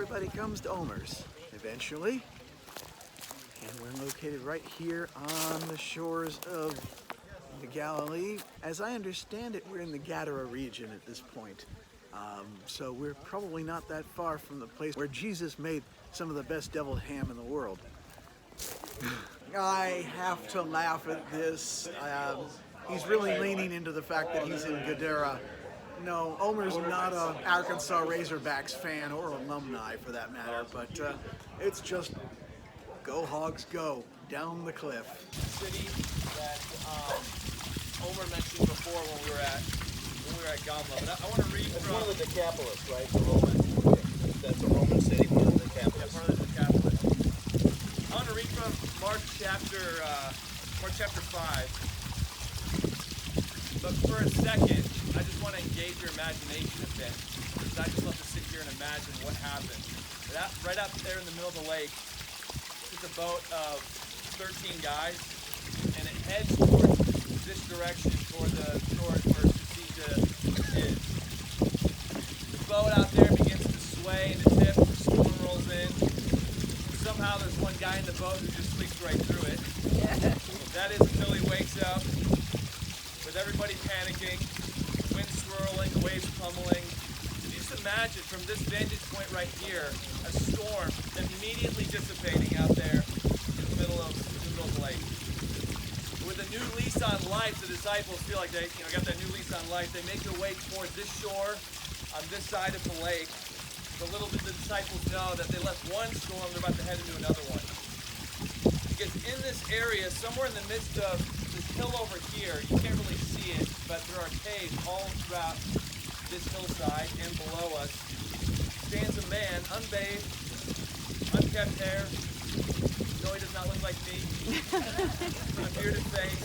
everybody comes to OMER'S eventually. And we're located right here on the shores of the Galilee. As I understand it, we're in the Gedera region at this point. So we're probably not that far from the place where Jesus made some of the best deviled ham in the world. I have to laugh at this. He's really leaning into the fact that he's in Gedera. No, OMER'S not an Arkansas Razorbacks fan or alumni for that matter, but it's just go Hogs go, down the cliff. City that Omer mentioned before when we were at Gamla. But I want to read from one of the Decapolis, right? The Roman. That's a Roman city, one of the Decapolis. part of the Decapolis. I want to read from Mark chapter 5. But for a second, I just want to engage your imagination a bit. Because I just love to sit here and imagine what happened. Right out there in the middle of the lake, it's a boat of 13 guys, and it heads towards this direction, toward the shore where Sucija is. The boat out there begins to sway and to tip, the storm rolls in, and somehow there's one guy in the boat who just sleeps right through it. That is until he wakes up, with everybody panicking, the wind swirling, the waves pummeling. Just imagine from this vantage point right here, a storm immediately dissipating out there in the middle of the lake. With a new lease on life, the disciples feel like they got that new lease on life. They make their way towards this shore on this side of the lake. But little did the disciples know that they left one storm, they're about to head into another one. Because in this area, somewhere in the midst of this hill over here, you can't really see it, but there are caves all throughout this hillside and below us, stands a man, unbathed, unkept hair. No, he does not look like me. A bearded face.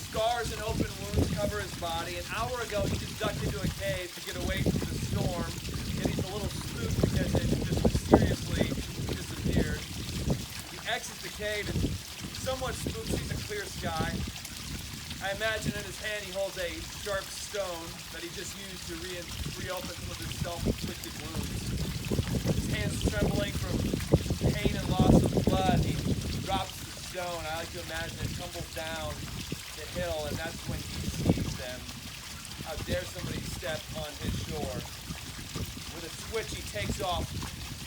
Scars and open wounds cover his body. An hour ago, he just ducked into a cave to get away from the storm, and he's a little spooked because it just mysteriously disappeared. He exits the cave and somewhat spooked sees a clear sky. I imagine in his hand he holds a sharp stone that he just used to reopen some of his self-inflicted wounds. His hands trembling from pain and loss of blood, he drops the stone. I like to imagine it tumbles down the hill, and that's when he sees them. How dare somebody step on his shore. With a switch, he takes off,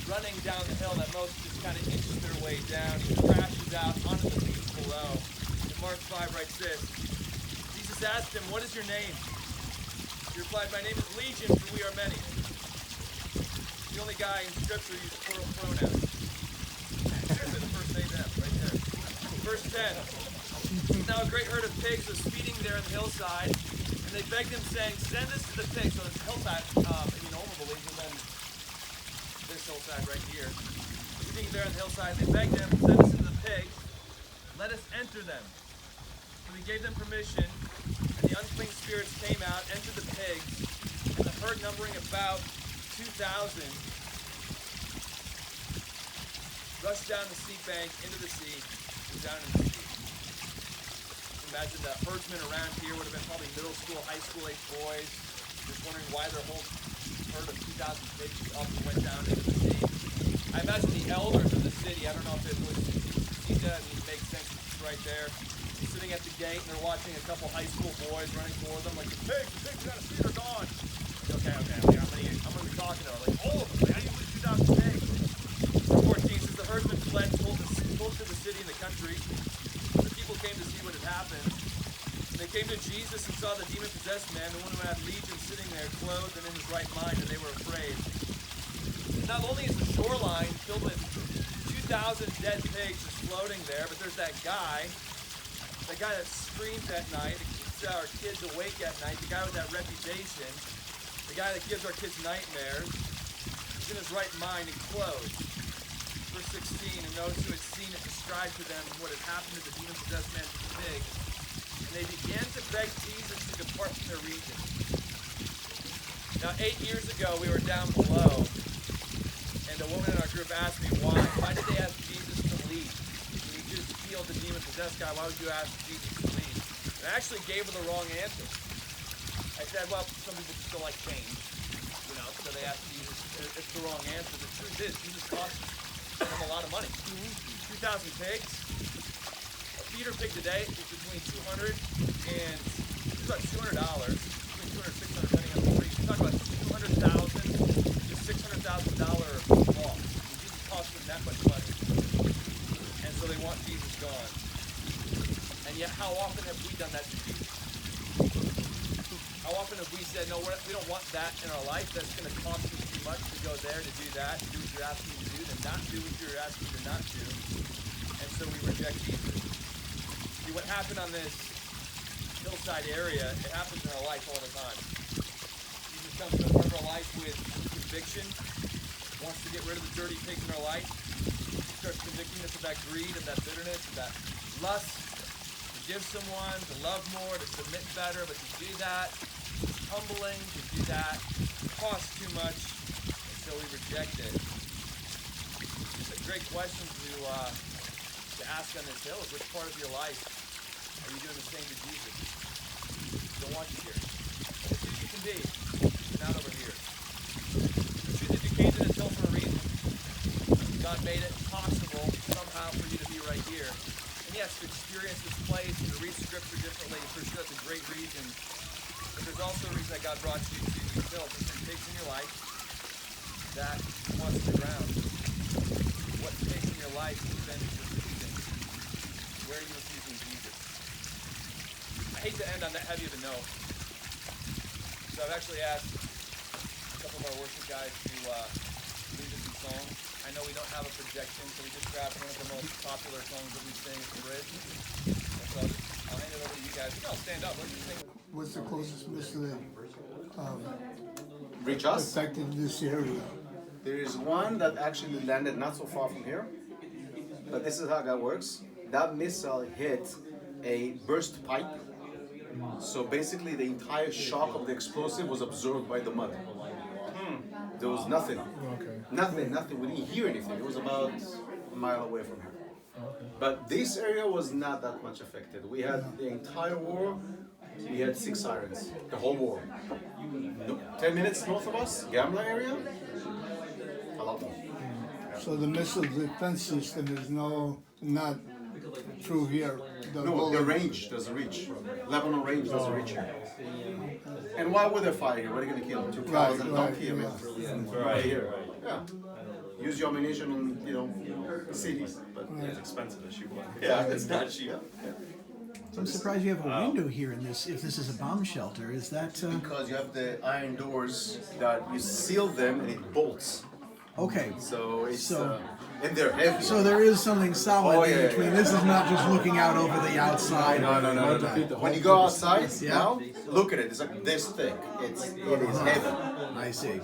running down the hill that most just kind of inches their way down. He crashes out onto the beach below. And Mark 5 writes this. Jesus asked him, "What is your name?" He replied, "My name is Legion, for we are many." The only guy in Scripture used plural pronouns. Seriously, the first name them, right there. Verse 10. Now a great herd of pigs was feeding there in the hillside, and they begged him, saying, "Send us to the pigs." So this hillside, Omer believes, and then this hillside right here. Feeding there on the hillside, they begged him, "Send us to the pigs. Let us enter them." So he gave them permission, and the unclean spirits came out, entered the pigs, and the herd numbering about 2,000 rushed down the sea bank into the sea, and down into the sea. Imagine the herdsmen around here would have been probably middle school, high school age boys, just wondering why their whole herd of 2,000 pigs up and went down into the sea. I imagine the elders of the city, I don't know if it was Sucija, and it makes sense, it's right there, sitting at the gate, and they're watching a couple high school boys running toward them, like, the pigs, you gotta see, they're gone. Okay, how many are we talking about? Like, all of them, like, how do you lose 2,000 pigs? 14 says, the herdsmen fled, told to the city and the country. The people came to see what had happened. And they came to Jesus and saw the demon-possessed man, the one who had legion, sitting there, clothed and in his right mind, and they were afraid. And not only is the shoreline filled with 2,000 dead pigs just floating there, but there's that guy that screams at night, that keeps our kids awake at night, the guy with that reputation, the guy that gives our kids nightmares, is in his right mind and clothed. Verse 16, and those who had seen it described to them what had happened to the demon-possessed man to the pig, and they began to beg Jesus to depart from their region. Now, 8 years ago, we were down below, and a woman in our group asked me why. Why did they ask Jesus to leave? When you just healed the demon-possessed guy, why would you ask Jesus to leave? And I actually gave her the wrong answer. I said, well, some people just don't like change, so they asked Jesus to it's the wrong answer. The truth is, Jesus costs them a lot of money. 2,000 pigs. A feeder pig today is between $200 and about $200, between $200 and $600 depending on the breed. You're talking about $200,000 to $600,000 loss. Jesus costs them that much money, and so they want Jesus gone. And yet, how often have we done that to Jesus? How often have we said, no, we don't want that in our life. That's going to cost us too much to go there, to do that, to do what you're asking me to do, to not do what you're asking me to not do. And so we reject Jesus. See, what happened on this hillside area, it happens in our life all the time. Jesus comes to a part of our life with conviction, wants to get rid of the dirty pigs in our life. He starts convicting us of that greed, of that bitterness, of that lust, to give someone, to love more, to submit better, but to do that, it's humbling, to do that, costs too much, and so we reject it. It's a great question to ask on this hill is which part of your life are you doing the same to Jesus? Don't want you here. As good as you can be, you're not over here. The truth is you came to this hill for a reason. God made it possible somehow for you to be right here. And yes, to experience this place and to read scripture differently, for sure that's a great reason. But there's also a reason that God brought you to these hills. There's some pigs in your life that wants the ground. What pigs in your life you've been refusing? Where are you refusing Jesus? I hate to end on that heavy of a note. So I've actually asked a couple of our worship guys to lead us in song. I know we don't have a projection, so we just grabbed one of the most popular songs that we sing at the bridge. And so I'll hand it over to you guys. You can all stand up. What do you think? What's the closest missile that Reach us. affected this area? There is one that actually landed not so far from here. But this is how that works. That missile hit a burst pipe. So basically the entire shock of the explosive was absorbed by the mud. There was nothing. Okay. Nothing. We didn't hear anything. It was about a mile away from here. But this area was not that much affected. We had the entire war, we had 6 sirens, the whole war. 10 minutes north of us, Gamla area, a lot more. So the missile defense system is not through here. No, the range doesn't reach. Lebanon range doesn't reach here. And why would they fire here? What are they going to kill? 2 cows and a donkey? I mean, right here. Yeah. Use your ammunition on, cities. But It's expensive as she was. yeah, it's not cheap. I'm surprised you have a window here in this. If this is a bomb shelter, is that Because you have the iron doors that you seal them and it bolts. okay? So it's So- and they're heavy. So there is something solid Oh, in yeah, between. yeah. This is not just looking out over the outside. No. When you go outside Yeah. now, look at it. It's like this thick. It is heavy. I see.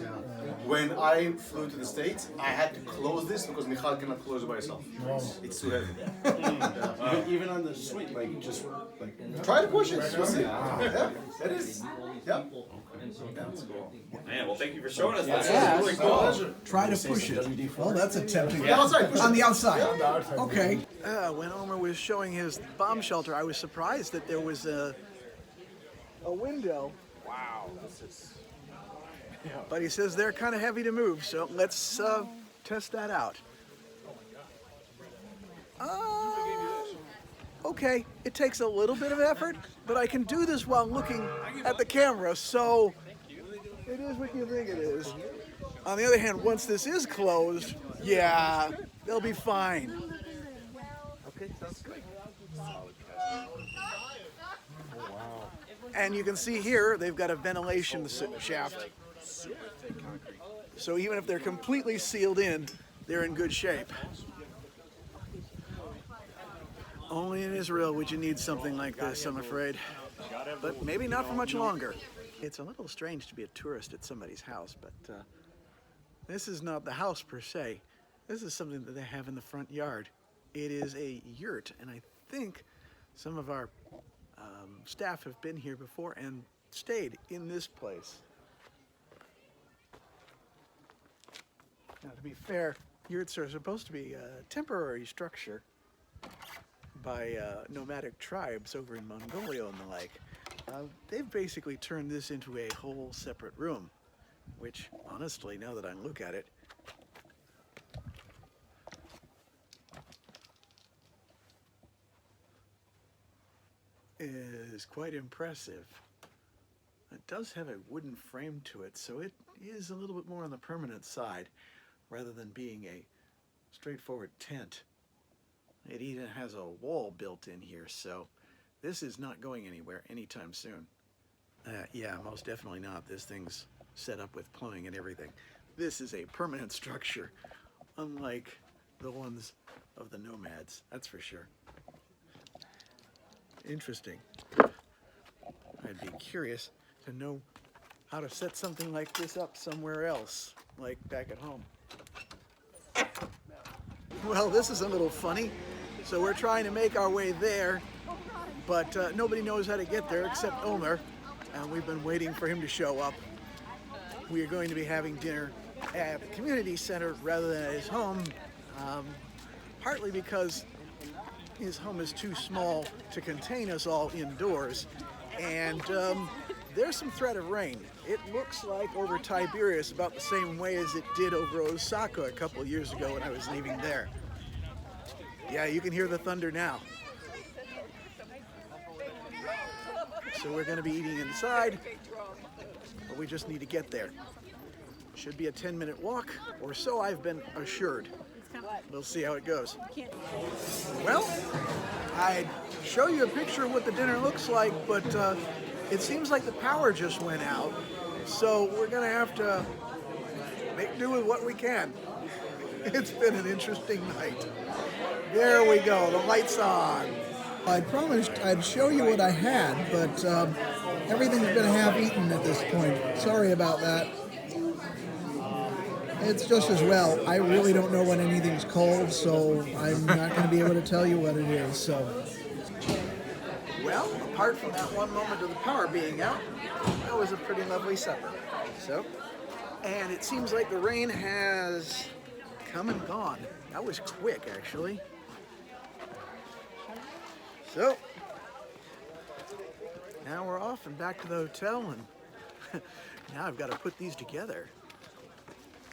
When I flew to the States, I had to close this because Michal cannot close it by herself. It's too heavy. Even on the suite, like just like. Try to push it. You'll see. Yeah, it is. Yeah. Man, well, thank you for showing us that. Yeah. That's really cool. Try to push it. Well, that's a tempting. The outside, push On it. the outside. Okay. When Omer was showing his bomb shelter, I was surprised that there was a window. Wow, this is. But he says they're kind of heavy to move, so let's test that out. Okay, it takes a little bit of effort, but I can do this while looking at the camera, so it is what you think it is. On the other hand, once this is closed, yeah, they'll be fine. Okay, sounds good. And you can see here, they've got a ventilation shaft. So even if they're completely sealed in, they're in good shape. Only in Israel would you need something like this, I'm afraid. But maybe not for much longer. It's a little strange to be a tourist at somebody's house, but this is not the house per se. This is something that they have in the front yard. It is a yurt, and I think some of our staff have been here before and stayed in this place. Now, to be fair, yurts are supposed to be a temporary structure by nomadic tribes over in Mongolia and the like. They've basically turned this into a whole separate room. which honestly, now that I look at it, is quite impressive. It does have a wooden frame to it, so it is a little bit more on the permanent side rather than being a straightforward tent. It even has a wall built in here, so this is not going anywhere anytime soon. Yeah, most definitely not. This thing's set up with plumbing and everything. This is a permanent structure, unlike the ones of the nomads, that's for sure. Interesting. I'd be curious to know how to set something like this up somewhere else, like back at home. Well, this is a little funny. So we're trying to make our way there, but nobody knows how to get there except Omer, and we've been waiting for him to show up. We are going to be having dinner at the community center rather than at his home, partly because his home is too small to contain us all indoors, and there's some threat of rain. It looks like over Tiberias about the same way as it did over Osaka a couple years ago when I was leaving there. Yeah, you can hear the thunder now. So we're going to be eating inside, but we just need to get there. Should be a 10-minute walk, or so I've been assured. We'll see how it goes. Well, I'd show you a picture of what the dinner looks like, but it seems like the power just went out, so we're going to have to make do with what we can. It's been an interesting night. There we go, the light's on. I promised I'd show you what I had, but everything's been half-eaten at this point. Sorry about that. It's just as well. I really don't know when anything's cold, so I'm not going to be able to tell you what it is, so. Well, apart from that one moment of the power being out, that was a pretty lovely supper. So, and it seems like the rain has come and gone. That was quick, actually. So, now we're off and back to the hotel, and now I've got to put these together.